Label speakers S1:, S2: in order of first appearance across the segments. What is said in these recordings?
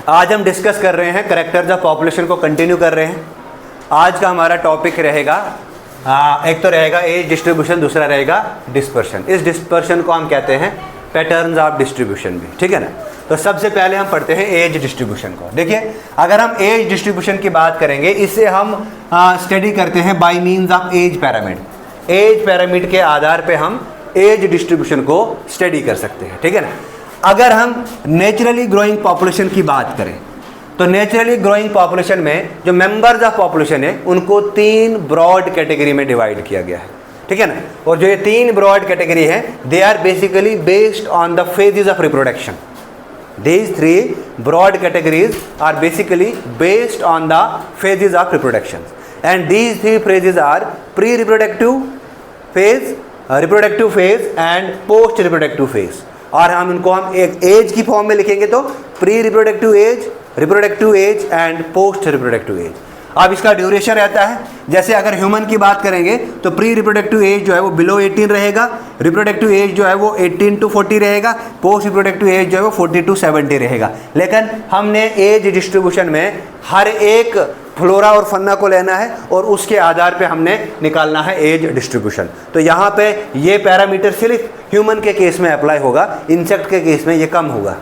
S1: आज हम डिस्कस कर रहे हैं करेक्टर्स ऑफ पॉपुलेशन को कंटिन्यू कर रहे हैं। आज का हमारा टॉपिक रहेगा एक तो रहेगा एज डिस्ट्रीब्यूशन, दूसरा रहेगा डिस्पर्शन। इस डिस्पर्शन को हम कहते हैं पैटर्न्स ऑफ डिस्ट्रीब्यूशन भी, ठीक है ना। तो सबसे पहले हम पढ़ते हैं एज डिस्ट्रीब्यूशन को। देखिए, अगर हम एज डिस्ट्रीब्यूशन की बात करेंगे, इससे हम स्टडी करते हैं by means of age pyramid. Age pyramid के आधार पे हम एज डिस्ट्रीब्यूशन को स्टडी कर सकते हैं, ठीक है ना। अगर हम नेचुरली ग्रोइंग पॉपुलेशन की बात करें तो नेचुरली ग्रोइंग पॉपुलेशन में जो मेंबर्स ऑफ पॉपुलेशन है उनको 3 ब्रॉड कैटेगरी में डिवाइड किया गया है, ठीक है ना। और जो ये 3 ब्रॉड कैटेगरी है, they are basically based on the phases of reproduction. These 3 broad categories are basically based on the phases of reproduction, and these 3 phases are pre-reproductive phase, reproductive phase and post-reproductive phase। और हम इनको हम एक as की form में लिखेंगे तो pre reproductive as, reproductive age and post reproductive as. अब इसका ड्यूरेशन रहता है, जैसे अगर ह्यूमन की बात करेंगे तो प्री रिप्रोडक्टिव एज जो है वो बिलो 18 रहेगा, रिप्रोडक्टिव एज जो है वो 18 to 40 रहेगा, पोस्ट रिप्रोडक्टिव एज जो है वो 40 to 70 रहेगा। लेकिन हमने एज डिस्ट्रीब्यूशन में हर एक फ्लोरा और फन्ना को लेना है और उसके आधार पे हमने निकालना है एज डिस्ट्रीब्यूशन। तो यहाँ पे ये पैरामीटर सिर्फ ह्यूमन के केस में अप्लाई होगा, इंसेक्ट के केस में ये कम होगा,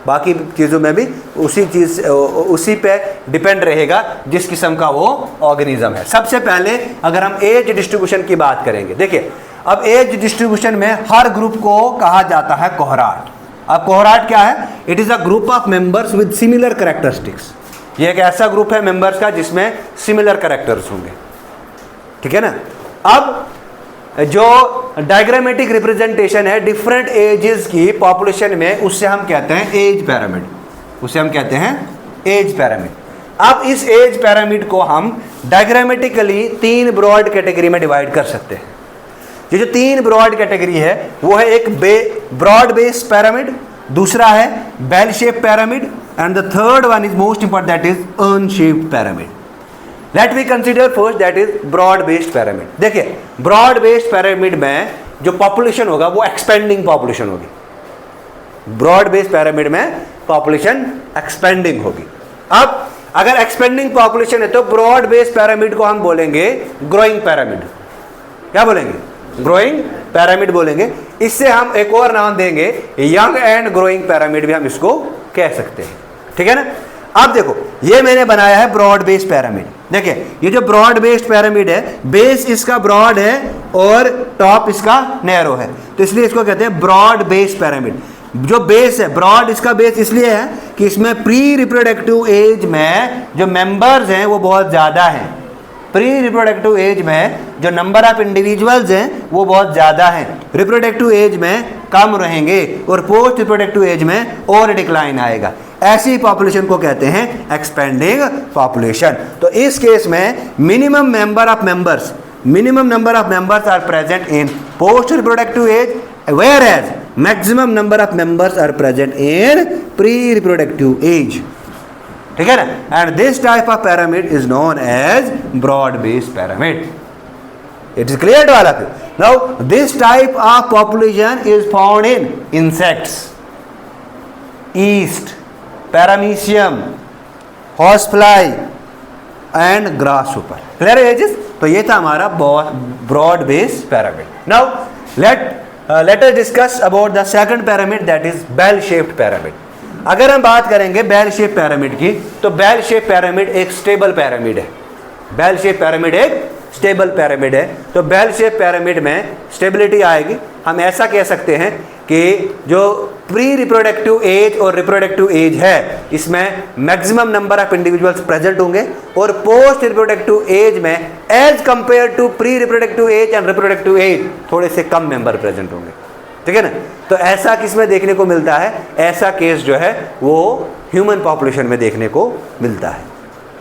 S1: बाकी चीज़ों में भी उसी पे डिपेंड रहेगा जिस किस्म का वो ऑर्गेनिज्म है। सबसे पहले अगर हम एज डिस्ट्रीब्यूशन की बात करेंगे, देखिए अब एज डिस्ट्रीब्यूशन में हर ग्रुप को कहा जाता है कोहराट। अब कोहराट क्या है? It is a group of members with similar characteristics. ये एक ऐसा ग्रुप है मेंबर्स का जिसमें सिमिलर कैरेक्टर्स होंगे, ठीक है ना। अब जो डायग्रामेटिक रिप्रेजेंटेशन है डिफरेंट एजेस की पॉपुलेशन में, उससे हम कहते हैं एज पैरामिड, उसे हम कहते हैं एज पैरामिड। अब इस एज पैरामिड को हम डायग्रामेटिकली 3 ब्रॉड कैटेगरी में डिवाइड कर सकते हैं। ये जो 3 ब्रॉड कैटेगरी है वो है एक ब्रॉड बेस्ड पैरामिड, दूसरा है bell shape pyramid and the third one is most important, that is urn shaped pyramid. Let we consider first that is broad based pyramid. देखिए, ब्रॉड बेस्ड पैरामिड में जो population होगा वो expanding population होगी। Broad based pyramid में population expanding होगी। अब अगर एक्सपेंडिंग पॉपुलेशन है तो ब्रॉड बेस्ड पैरामिड को हम बोलेंगे ग्रोइंग पैरामिड। क्या बोलेंगे? ग्रोइंग पैरामिड बोलेंगे। इससे हम एक और नाम देंगे यंग एंड ग्रोइंग पैरामिड भी हम इसको कह सकते हैं, ठीक है ना। अब देखो, ये मैंने बनाया है ब्रॉड बेस्ड पैरामिड। देखिए, ये जो ब्रॉड बेस्ड पैरामिड है, बेस इसका ब्रॉड है और टॉप इसका नैरो है, तो इसलिए इसको कहते हैं ब्रॉड बेस्ड पैरामिड। जो बेस है ब्रॉड, इसका बेस इसलिए है कि इसमें प्री रिप्रोडक्टिव एज में जो मेंबर्स हैं वो बहुत ज़्यादा हैं। प्री रिप्रोडक्टिव एज में जो नंबर ऑफ इंडिविजुअल्स हैं वो बहुत ज़्यादा हैं, रिप्रोडक्टिव एज में कम रहेंगे और पोस्ट रिप्रोडक्टिव एज में और डिक्लाइन आएगा। ऐसी पॉपुलेशन को कहते हैं एक्सपेंडिंग पॉपुलेशन। तो इस केस में minimum number of members are present in post reproductive age, whereas maximum number of members are present in pre reproductive age, ठीक है ना। And this type of pyramid is known as broad based pyramid. It is clear to all of you? Now this type of population is found in insects, yeast, paramecium, horse fly and grasshopper. Clear ages? तो ये था हमारा broad based pyramid. Now let us discuss about the second pyramid, that is bell shaped pyramid. अगर हम बात करेंगे bell shape pyramid की, तो बेल शेप पैरामिड एक स्टेबल पैरामिड है। बेल शेप पैरामिड एक स्टेबल पैरामिड है। तो बेल शेप पैरामिड में स्टेबिलिटी आएगी। हम ऐसा कह सकते हैं कि जो प्री रिप्रोडक्टिव एज और रिप्रोडक्टिव एज है, इसमें maximum number of individuals present होंगे और पोस्ट रिप्रोडक्टिव एज में as compare to pre reproductive age and reproductive age थोड़े से कम मेंबर प्रेजेंट होंगे, ठीक है ना। तो ऐसा किसमें देखने को मिलता है? ऐसा केस जो है वो ह्यूमन पॉपुलेशन में देखने को मिलता है।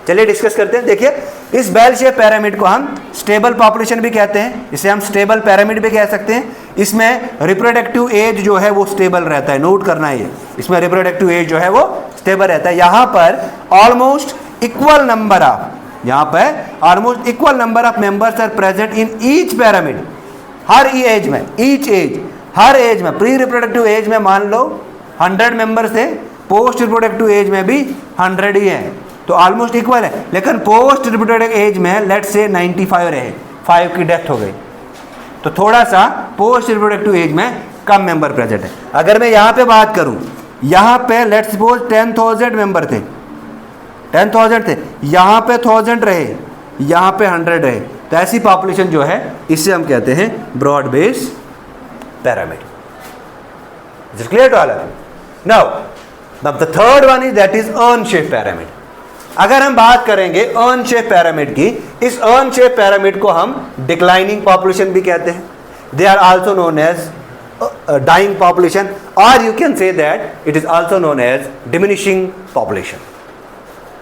S1: चलिए डिस्कस करते हैं। देखिए, इस बेल शेप पैरामिड को हम स्टेबल पॉपुलेशन भी कहते हैं, इसे हम स्टेबल पैरामिड भी कह सकते हैं। इसमें रिप्रोडक्टिव एज जो है वो स्टेबल रहता है, नोट करना है ये, इसमें रिप्रोडक्टिव एज जो है वो स्टेबल रहता है। यहाँ पर almost equal number of members are present in each pyramid. हर एज में, हर एज में प्री रिप्रोडक्टिव एज में मान लो 100 मेंबर्स थे पोस्ट रिप्रोडक्टिव एज में भी 100 ही है, तो ऑलमोस्ट इक्वल है। लेकिन पोस्ट रिप्रोडक्टिव एज में लेट से 95 रहे, 5 की डेथ हो गई, तो थोड़ा सा पोस्ट रिप्रोडक्टिव एज में कम मेंबर प्रेजेंट है। अगर मैं यहाँ पे बात करूँ, यहाँ पे लेट सपोज 10,000 मेंबर थे, 10,000 थे, यहाँ पे 1000 रहे, यहाँ पे 100 रहे, तो ऐसी पॉपुलेशन जो है इसे हम कहते हैं broad base pyramid. Is it clear to all of you? Now the third one is that is urn shaped pyramid. अगर हम बात करेंगे अर्न शेप pyramid की, इस अर्न शेप pyramid को हम डिक्लाइनिंग पॉपुलेशन भी कहते हैं। They are also known as dying population, or you can say that it is also known as diminishing population.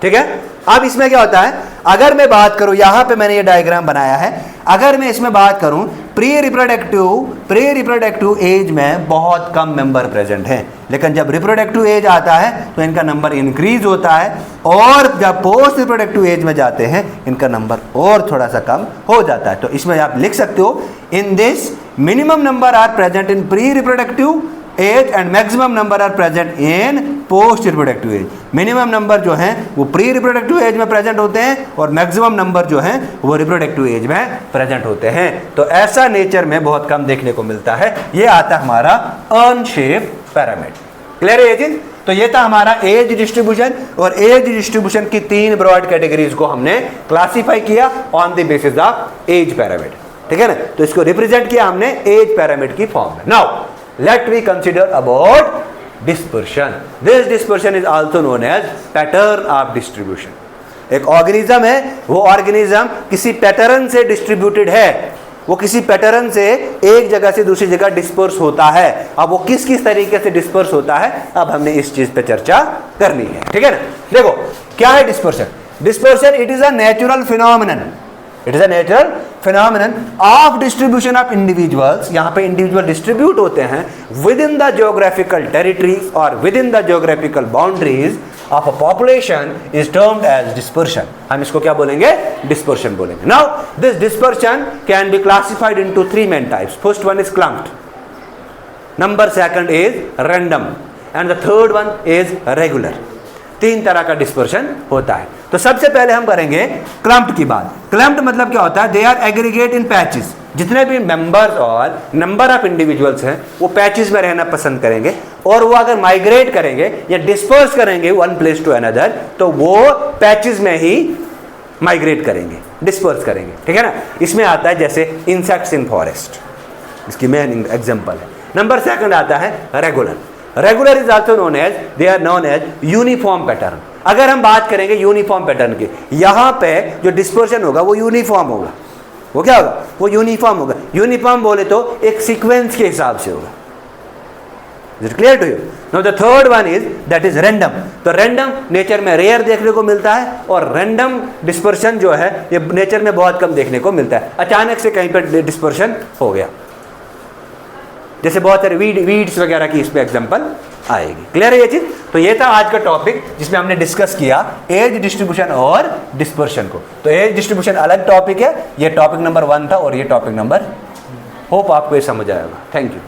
S1: ठीक है। अब इसमें क्या होता है, अगर मैं बात करूं, यहां पे मैंने ये डायग्राम बनाया है, अगर मैं इसमें बात करूं प्री रिप्रोडक्टिव एज में बहुत कम मेंबर प्रेजेंट हैं, लेकिन जब रिप्रोडक्टिव एज आता है तो इनका नंबर इंक्रीज होता है, और जब पोस्ट रिप्रोडक्टिव एज में जाते हैं इनका नंबर और थोड़ा सा कम हो जाता है। तो इसमें आप लिख सकते हो, in this minimum number are present in pre reproductive age and maximum number are present in post reproductive age. Minimum number जो हैं वो प्री रिप्रोडक्टिव एज में प्रेजेंट होते हैं, और मैक्सिमम नंबर जो हैं वो रिप्रोडक्टिव एज में प्रेजेंट होते हैं। तो ऐसा नेचर में बहुत कम देखने को मिलता है। ये आता है हमारा अर्न शेप pyramid। क्लियर है ये चीज? तो ये था हमारा एज डिस्ट्रीब्यूशन, और एज डिस्ट्रीब्यूशन की 3 ब्रॉड कैटेगरीज को हमने क्लासीफाई किया on the basis of age pyramid। ठीक है ना, तो इसको रिप्रेजेंट किया हमने एज pyramid की फॉर्म में। Now let we consider about dispersion. This dispersion is also known as pattern of distribution. एक ऑर्गेनिज्म है, वो ऑर्गेनिज्म किसी पैटर्न से डिस्ट्रीब्यूटेड है, वो किसी पैटर्न से एक जगह से दूसरी जगह डिस्पर्स होता है। अब वो किस किस तरीके से डिस्पर्स होता है, अब हमने इस चीज पे चर्चा करनी है। ठीक है ना, देखो क्या है dispersion. Dispersion it is a natural phenomenon, it is a natural phenomenon of distribution of individuals. यहाँ पे इंडिविजुअल डिस्ट्रीब्यूट होते हैं within the geographical territories और within the geographical boundaries of a population is termed as dispersion. हम इसको क्या बोलेंगे, dispersion बोलेंगे। Now this dispersion can be classified into 3 main types. First one is clumped, number second is random, and the third one is regular. 3 तरह का dispersion होता है। तो सबसे पहले हम करेंगे क्लम्प्ड की बात। क्लम्प्ड मतलब क्या होता है, they are aggregate in patches. जितने भी मेंबर्स और नंबर ऑफ इंडिविजुअल्स हैं वो पैचेस में रहना पसंद करेंगे, और वो अगर माइग्रेट करेंगे या डिस्पर्स करेंगे वन प्लेस टू अनदर, तो वो पैचेस में ही माइग्रेट करेंगे, डिस्पर्स करेंगे। ठीक है ना, इसमें आता है जैसे इंसेक्ट्स इन फॉरेस्ट, इसकी मेन एग्जांपल है। नंबर सेकंड आता है regular. Regular is also known as, they are known as uniform pattern. अगर हम बात करेंगे यूनिफॉर्म पैटर्न की, यहाँ पे जो डिस्पर्शन होगा वो यूनिफॉर्म होगा। वो क्या होगा, वो यूनिफॉर्म होगा। यूनिफॉर्म बोले तो एक सीक्वेंस के हिसाब से होगा। Is it clear to you? Now the third one is that is random. तो रैंडम नेचर में रेयर देखने को मिलता है, और रैंडम डिस्पर्शन जो है ये नेचर में बहुत कम देखने को मिलता है। अचानक से कहीं पर डिस्पर्शन हो गया, जैसे बहुत सारे वीड्स वगैरह की इस पे एग्जांपल आएगी। क्लियर है ये चीज? तो ये था आज का टॉपिक जिसमें हमने डिस्कस किया एज डिस्ट्रीब्यूशन और डिस्पर्शन को। तो एज डिस्ट्रीब्यूशन अलग टॉपिक है, ये टॉपिक नंबर 1 था, और ये टॉपिक नंबर, होप आपको ये समझ आएगा। Thank you.